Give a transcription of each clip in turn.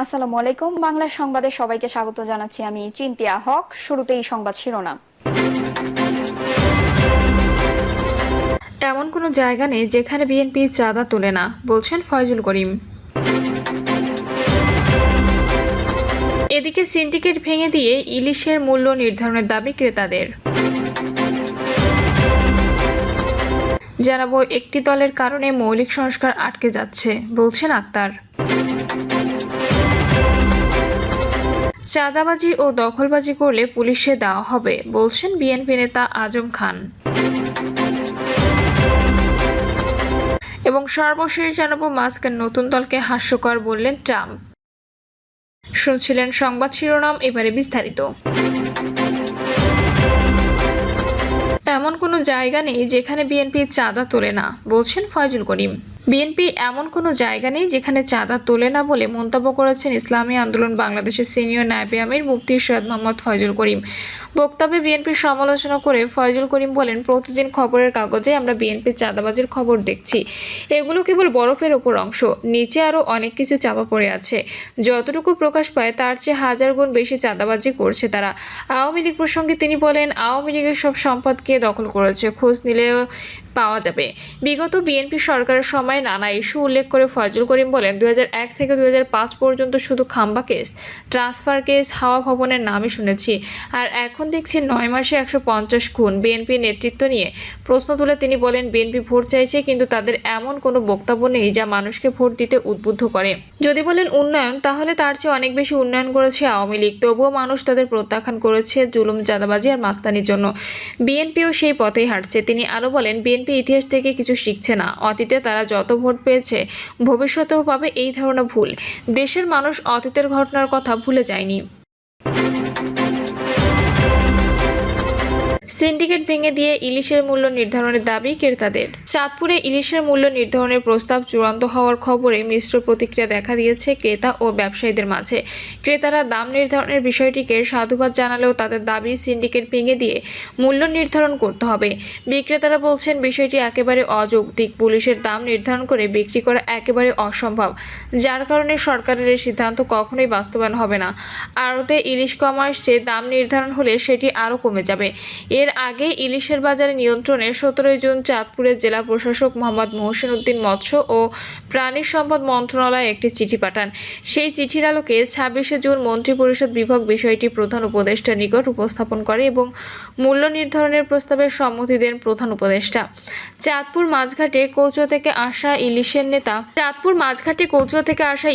আসসালামু আলাইকুম। বাংলা সংবাদে সবাইকে স্বাগত জানাচ্ছি। আমি চিন্তিয়া হক। শুরুতেই সংবাদ শিরোনাম। এমন কোনো জায়গা নেই যেখানে বিএনপি চাঁদা তোলে না, বলছেন ফয়জুল করিম। এদিকে সিন্ডিকেট ভেঙে দিয়ে ইলিশের মূল্য নির্ধারণের দাবি ক্রেতাদের। জানাবো একটি দলের কারণে মৌলিক সংস্কার আটকে যাচ্ছে, বলছেন আক্তার। চাঁদাবাজি ও দখলবাজি করলে পুলিশে দেওয়া হবে, বলছেন বিএনপি নেতা আজম খান। এবং সর্বশেষ জানাবো মাস্কের নতুন দলকে হাস্যকর বললেন ট্রাম্প। শুনছিলেন সংবাদ শিরোনাম, এবারে বিস্তারিত। এমন কোনো জায়গা নেই যেখানে বিএনপি চাঁদা তোলে না, বলছেন ফয়জুল করিম। বিএনপি এমন কোনো জায়গা নেই যেখানে চাঁদা তোলে না বলে মন্তব্য করেছেন ইসলামী আন্দোলন বাংলাদেশের সিনিয়র নায়েবে আমির মুফতি সৈয়দ মোহাম্মদ ফয়জুল করিম। বক্তব্যে বিএনপির সমালোচনা করে ফয়জুল করিম বলেন, প্রতিদিন খবরের কাগজে আমরা বিএনপির চাঁদাবাজির খবর দেখছি। এগুলো কেবল বরফের ওপর অংশ, নিচে আরও অনেক কিছু চাপা পড়ে আছে। যতটুকু প্রকাশ পায় তার চেয়ে হাজার গুণ বেশি চাঁদাবাজি করছে তারা। আওয়ামী লীগ প্রসঙ্গে তিনি বলেন, আওয়ামী লীগের সব সম্পদ কে দখল করেছে খোঁজ নিলেও পাওয়া যাবে। বিগত বিএনপি সরকারের সময় নানা ইস্যু উল্লেখ করে ফয়জুল করিম বলেন, 2001 থেকে 2005 পর্যন্ত শুধু খাম্বা কেস, ট্রান্সফার কেস, হাওয়া ভবনের নামই শুনেছি। আর এখন দেখছি 9 মাসে 150 খুন। বিএনপির নেতৃত্ব নিয়ে প্রশ্ন তুলে তিনি বলেন, বিএনপি ভোট চাইছে, কিন্তু তাদের এমন কোনো বক্তব্য নেই যা মানুষকে ভোট দিতে উদ্বুদ্ধ করে। যদি বলেন উন্নয়ন, তাহলে তার চেয়ে অনেক বেশি উন্নয়ন করেছে আওয়ামী লীগ। তবুও মানুষ তাদের প্রত্যাখ্যান করেছে জুলুম, চাঁদাবাজি আর মাস্তানির জন্য। বিএনপিও সেই পথেই হাঁটছে। তিনি আরও বলেন, বিএনপি ইতিহাস থেকে কিছু শিখছে না। অতীতে তারা যত ভোট পেয়েছে ভবিষ্যতেও পাবে, এই ধারণা ভুল। দেশের মানুষ অতীতের ঘটনার কথা ভুলে যায়নি। সিন্ডিকেট ভেঙে দিয়ে ইলিশের মূল্য নির্ধারণের দাবি ক্রেতাদের। চাঁদপুরে ইলিশের মূল্য নির্ধারণের প্রস্তাব চূড়ান্ত হওয়ার খবরে মিশ্র প্রতিক্রিয়া দেখা দিয়েছে ক্রেতা ও ব্যবসায়ীদের মাঝে। ক্রেতারা দাম নির্ধারণের বিষয়টিকে সাধুবাদ জানালেও তাদের দাবি সিন্ডিকেট ভেঙে দিয়ে মূল্য নির্ধারণ করতে হবে। বিক্রেতারা বলছেন, বিষয়টি একেবারে অযৌক্তিক। পুলিশের দাম নির্ধারণ করে বিক্রি করা একেবারে অসম্ভব, যার কারণে সরকারের এই সিদ্ধান্ত কখনোই বাস্তবায়ন হবে না। আড়তে ইলিশ কম আসছে, দাম নির্ধারণ হলে সেটি আরও কমে যাবে। এর আগে ইলিশের বাজারে নিয়ন্ত্রণে 17 জুন চাঁদপুরের জেলা প্রশাসক মোহাম্মদ মহসিন উদ্দিন মৎস্য ও প্রাণী সম্পদ মন্ত্রণালয়ে একটি চিঠি পাঠান। সেই চিঠির আলোকে 26 জুন মন্ত্রিপরিষদ বিভাগ বিষয়টি প্রধান উপদেষ্টার নিকট উপস্থাপন করে এবং মূল্য নির্ধারণের প্রস্তাবে সম্মতি দেন প্রধান উপদেষ্টা। চাঁদপুর মাঝঘাটে কচুয়া থেকে আসা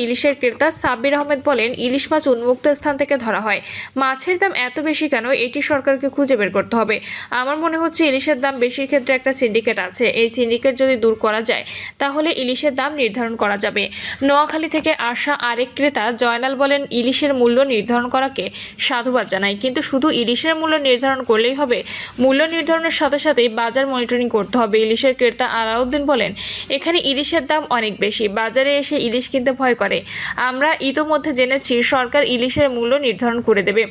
ইলিশের ক্রেতা সাব্বির আহমেদ বলেন, ইলিশ মাছ উন্মুক্ত স্থান থেকে ধরা হয়। মাছের দাম এত বেশি কেন, এটি সরকারকে খুঁজে বের করতে হবে। আমার মনে হচ্ছে ইলিশের দাম বেশির ক্ষেত্রে একটা সিন্ডিকেট আছে। এই সিন্ডিকেট যদি দূর করা যায় তাহলে ইলিশের দাম নির্ধারণ করা যাবে। নোয়াখালী থেকে আসা আরেক ক্রেতা জয়নাল বলেন, ইলিশের মূল্য নির্ধারণ করাকে সাধুবাদ জানাই, কিন্তু শুধু ইলিশের মূল্য নির্ধারণ করলেই হবে? মূল্য নির্ধারণের সাথে সাথেই বাজার মনিটরিং করতে হবে। ইলিশের ক্রেতা আলাউদ্দিন বলেন, এখানে ইলিশের দাম অনেক বেশি, বাজারে এসে ইলিশ কিনতে ভয় করে। আমরা ইতোমধ্যে জেনেছি সরকার ইলিশের মূল্য নির্ধারণ করে দেবে।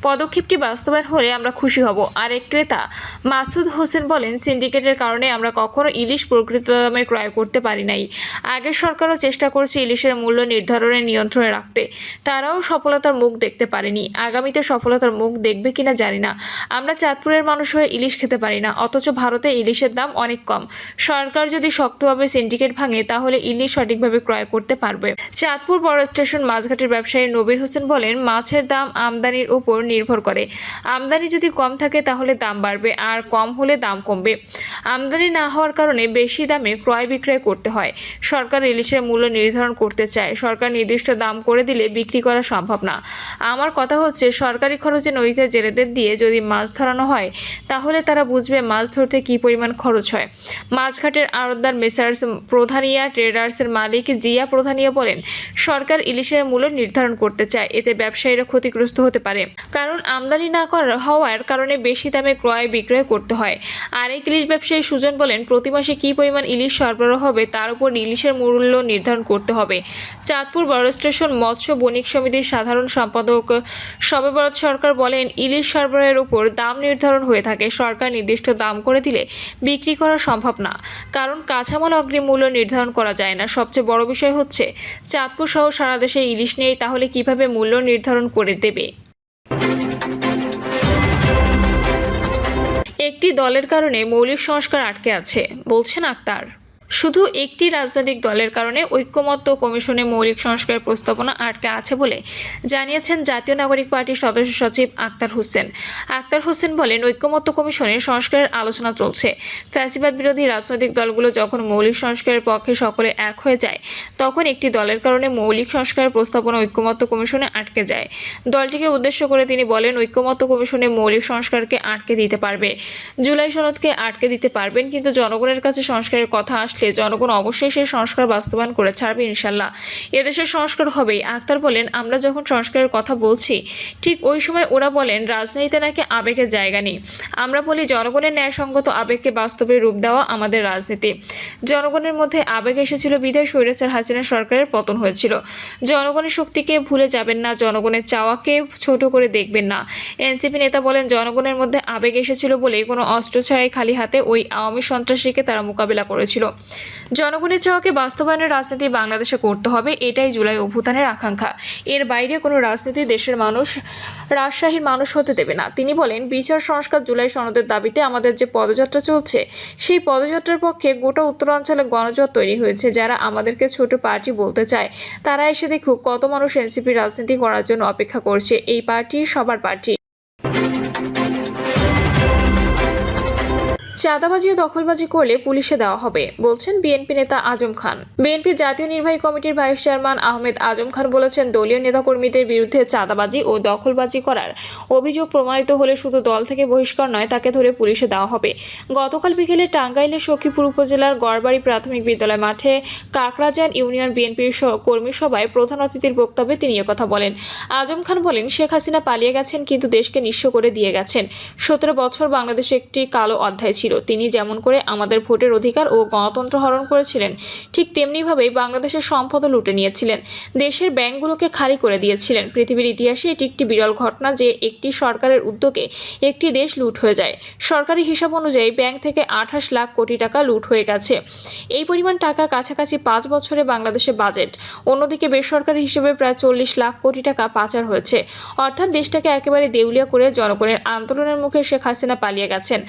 পদক্ষেপটি বাস্তবায়ন হলে আমরা খুশি হব। আরেক ক্রেতা মাসুদ হোসেন বলেন, সিন্ডিকেটের কারণে আমরা কখনো ইলিশ প্রকৃত দামে ক্রয় করতে পারি নাই। আগের সরকারও চেষ্টা করছে ইলিশের মূল্য নির্ধারণের নিয়ন্ত্রণে রাখতে, তারাও সফলতার মুখ দেখতে পারেনি। আগামীতে সফলতার মুখ দেখবে কিনা জানি না। আমরা চাঁদপুরের মানুষ হয়ে ইলিশ খেতে পারি না, অথচ ভারতে ইলিশের দাম অনেক কম। সরকার যদি শক্তভাবে সিন্ডিকেট ভাঙে তাহলে ইলিশ সঠিকভাবে ক্রয় করতে পারবে। চাঁদপুর বড় স্টেশন মাছঘাটের ব্যবসায়ী নবীর হোসেন বলেন, মাছের দাম আমদানির উপর নির্ভর করে। আমদানি যদি কম থাকে তাহলে দাম বাড়বে, আর কম হলে দাম কমবে। আমদানি না হওয়ার কারণে বেশি দামে ক্রয় বিক্রয় করতে হয়। সরকার ইলিশের মূল্য নির্ধারণ করতে চায়, সরকার নির্দিষ্ট দাম করে দিলে বিক্রি করা সম্ভব না। আমার কথা হচ্ছে, সরকারি খরচে নদীতে জেলেদের দিয়ে যদি মাছ ধরানো হয় তাহলে তারা বুঝবে মাছ ধরতে কী পরিমাণ খরচ হয়। মাছঘাটের আড়তদার মেসার্স প্রধানিয়া ট্রেডার্সের মালিক জিয়া প্রধানিয়া বলেন, সরকার ইলিশের মূল্য নির্ধারণ করতে চায়, এতে ব্যবসায়ীরা ক্ষতিগ্রস্ত হতে পারে। কারণ আমদানি না হওয়ার কারণে বেশি দামে দামে ক্রয় বিক্রয় করতে হয়। আরেক ইলিশ ব্যবসায়ী সুজন বলেন, প্রতি মাসে কী পরিমাণ ইলিশ সরবরাহ হবে তার উপর ইলিশের মূল্য নির্ধারণ করতে হবে। চাঁদপুর বড় স্টেশন মৎস্য বণিক সমিতির সাধারণ সম্পাদক শবে বরত সরকার বলেন, ইলিশ সরবরাহের উপর দাম নির্ধারণ হয়ে থাকে। সরকার নির্দিষ্ট দাম করে দিলে বিক্রি করা সম্ভব না, কারণ কাঁচামাল অগ্রিম মূল্য নির্ধারণ করা যায় না। সবচেয়ে বড় বিষয় হচ্ছে চাঁদপুর সহ সারা দেশে ইলিশ নেই, তাহলে কিভাবে মূল্য নির্ধারণ করে দেবে? একটি দলের কারণে মৌলিক সংস্কার আটকে আছে, বলছেন আক্তার। শুধু একটি রাজনৈতিক দলের কারণে ঐক্যমত্য কমিশনে মৌলিক সংস্কারের প্রস্তাবনা আটকে আছে বলে জানিয়েছেন জাতীয় নাগরিক পার্টির সদস্য সচিব আক্তার হোসেন। আক্তার হোসেন বলেন, ঐক্যমত্য কমিশনে সংস্কারের আলোচনা চলছে। ফ্যাসিবাদ বিরোধী রাজনৈতিক দলগুলো যখন মৌলিক সংস্কারের পক্ষে সকলে এক হয়ে যায়, তখন একটি দলের কারণে মৌলিক সংস্কারের প্রস্তাবনা ঐক্যমত্য কমিশনে আটকে যায়। দলটিকে উদ্দেশ্য করে তিনি বলেন, ঐক্যমত্য কমিশনে মৌলিক সংস্কারকে আটকে দিতে পারবে, জুলাই সনদকে আটকে দিতে পারবেন, কিন্তু জনগণের কাছে সংস্কারের কথা আসলে জনগণ অবশ্যই সেই সংস্কার বাস্তবায়ন করে ছাড়বে ইনশাল্লাহ। এদেশের সংস্কার হবেই। আক্তার বলেন, আমরা যখন সংস্কারের কথা বলছি ঠিক ওই সময় ওরা বলেন রাজনীতিতে নাকি আবেগের জায়গা নেই। আমরা বলি জনগণের ন্যায়সঙ্গত আবেগকে বাস্তবে রূপ দেওয়া আমাদের রাজনীতি। জনগণের মধ্যে আবেগ এসেছিল বিধায় স্বৈরাচার হাসিনা সরকারের পতন হয়েছিল। জনগণের শক্তিকে ভুলে যাবেন না, জনগণের চাওয়াকে ছোট করে দেখবেন না। এনসিপি নেতা বলেন, জনগণের মধ্যে আবেগ এসেছিল বলেই কোনো অস্ত্র ছাড়াই খালি হাতে ওই আওয়ামী সন্ত্রাসীকে তারা মোকাবিলা করেছিল। জনগণের চাওয়াকে বাস্তবায়নের রাজনীতি বাংলাদেশে করতে হবে, এটাই জুলাই অভ্যুত্থানের আকাঙ্ক্ষা। এর বাইরে কোনো রাজনীতি দেশের মানুষ, রাজশাহীর মানুষ হতে দেবে না। তিনি বলেন, বিচার সংস্কার জুলাই সনদের দাবিতে আমাদের যে পদযাত্রা চলছে, সেই পদযাত্রার পক্ষে গোটা উত্তরাঞ্চলে গণজোয়ার তৈরি হয়েছে। যারা আমাদেরকে ছোট পার্টি বলতে চায়, তারা এসে দেখুক কত মানুষ এনসিপি রাজনীতি করার জন্য অপেক্ষা করছে। এই পার্টি সবার পার্টি। চাঁদাবাজি ও দখলবাজি করলে পুলিশে দেওয়া হবে, বলছেন বিএনপি নেতা আজম খান। বিএনপি জাতীয় নির্বাহী কমিটির ভাইস চেয়ারম্যান আহমেদ আজম খান বলেছেন, দলীয় নেতাকর্মীদের বিরুদ্ধে চাঁদাবাজি ও দখলবাজি করার অভিযোগ প্রমাণিত হলে শুধু দল থেকে বহিষ্কার নয়, তাকে ধরে পুলিশে দেওয়া হবে। গতকাল বিকেলে টাঙ্গাইলের সখীপুর উপজেলার গড়বাড়ি প্রাথমিক বিদ্যালয় মাঠে কাকরাজান ইউনিয়ন বিএনপির কর্মী সভায় প্রধান অতিথির বক্তব্যে তিনি একথা বলেন। আজম খান বলেন, শেখ হাসিনা পালিয়ে গেছেন, কিন্তু দেশকে নিঃস্ব করে দিয়ে গেছেন। 17 বছর বাংলাদেশে একটি কালো অধ্যায় ছিল। তিনি যেমন করে আমাদের ভোটের অধিকার ও গণতন্ত্র হরণ করেছিলেন, ঠিক তেমনিভাবেই বাংলাদেশের সম্পদও লুটে নিয়েছিলেন, দেশের ব্যাংকগুলোকে খালি করে দিয়েছিলেন। পৃথিবীর ইতিহাসে এটি একটি বিরল ঘটনা যে একটি সরকারের উদ্যোগে একটি দেশ লুট হয়ে যায়। সরকারি হিসাব অনুযায়ী ব্যাংক থেকে 28 লাখ কোটি টাকা লুট হয়ে গেছে। এই পরিমাণ টাকা কাছাকাছি 5 বছরে বাংলাদেশের বাজেট। অন্যদিকে বেসরকারি হিসেবে প্রায় 40 লাখ কোটি টাকা পাচার হয়েছে। অর্থাৎ দেশটাকে একেবারে দেউলিয়া করে জনগণের আন্দোলনের মুখে শেখ হাসিনা পালিয়ে গেছেন।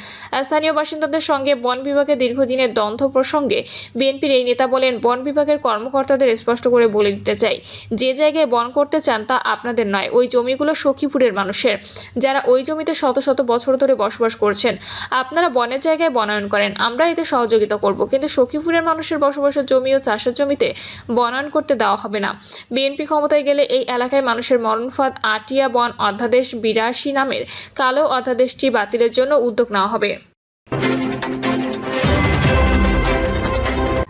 স্থানীয় বাসিন্দাদের সঙ্গে বন বিভাগের দীর্ঘদিনের দ্বন্দ্ব প্রসঙ্গে বিএনপির এই নেতা বলেন, বন বিভাগের কর্মকর্তাদের স্পষ্ট করে বলে দিতে চাই, যে জায়গায় বন করতে চান তা আপনাদের নয়, ওই জমিগুলো সখীপুরের মানুষের, যারা ওই জমিতে শত শত বছর ধরে বসবাস করছেন। আপনারা বনের জায়গায় বনায়ন করেন, আমরা এতে সহযোগিতা করব, কিন্তু সখীপুরের মানুষের বসবাসের জমি ও চাষের জমিতে বনায়ন করতে দেওয়া হবে না। বিএনপি ক্ষমতায় গেলে এই এলাকায় মানুষের মরণফাঁদ আটিয়া বন অধ্যাদেশ 82 নামের কালো অধ্যাদেশটি বাতিলের জন্য উদ্যোগ নেওয়া হবে।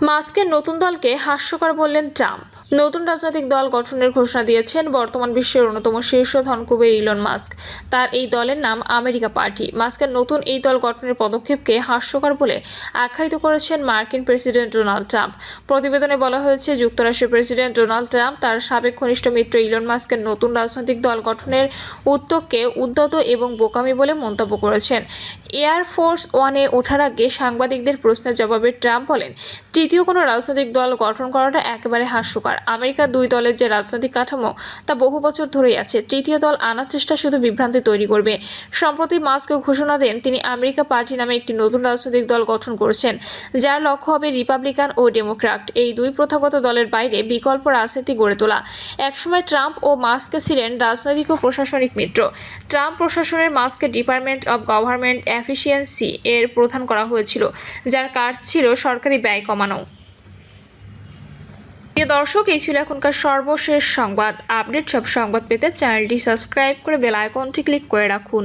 মাস্কের নতুন দলকে হাস্যকর বললেন ট্রাম্প। নতুন রাজনৈতিক দল গঠনের ঘোষণা দিয়েছেন বর্তমান বিশ্বের অন্যতম শীর্ষ ধনকুবের ইলন মাস্ক। তার এই দলের নাম আমেরিকা পার্টি। মাস্কের নতুন এই দল গঠনের পদক্ষেপকে হাস্যকর বলে আখ্যায়িত করেছেন মার্কিন প্রেসিডেন্ট ডোনাল্ড ট্রাম্প। প্রতিবেদনে বলা হয়েছে, যুক্তরাষ্ট্রের প্রেসিডেন্ট ডোনাল্ড ট্রাম্প তার সাবেক ঘনিষ্ঠ মিত্র ইলন মাস্কের নতুন রাজনৈতিক দল গঠনের উদ্যোগকে উদ্যত এবং বোকামি বলে মন্তব্য করেছেন। এয়ার ফোর্স ওয়ানে ওঠার আগে সাংবাদিকদের প্রশ্নের জবাবে ট্রাম্প বলেন, তৃতীয় কোনো রাজনৈতিক দল গঠন করাটা একেবারে হাস্যকর। আমেরিকার দুই দলের যে রাজনৈতিক কাঠামো তা বহু বছর ধরেই আছে। তৃতীয় দল আনার চেষ্টা শুধু বিভ্রান্তি তৈরি করবে। সম্প্রতি মাস্ক ঘোষণা দেন তিনি আমেরিকা পার্টি নামে একটি নতুন রাজনৈতিক দল গঠন করেছেন, যার লক্ষ্য হবে রিপাবলিকান ও ডেমোক্র্যাট এই দুই প্রথাগত দলের বাইরে বিকল্প রাজনীতি গড়ে তোলা। একসময় ট্রাম্প ও মাস্ক ছিলেন রাজনৈতিক ও প্রশাসনিক মিত্র। ট্রাম্প প্রশাসনের মাস্ককে ডিপার্টমেন্ট অব গভর্নমেন্ট এফিসিয়েন্সি এর প্রধান করা হয়েছিল, যার কাজ ছিল সরকারি ব্যয় কমানো। প্রিয় দর্শক, এই ছিল এখনকার সর্বশেষ সংবাদ আপডেট। সব সংবাদ পেতে চ্যানেলটি সাবস্ক্রাইব করে বেল আইকনটি ক্লিক করে রাখুন।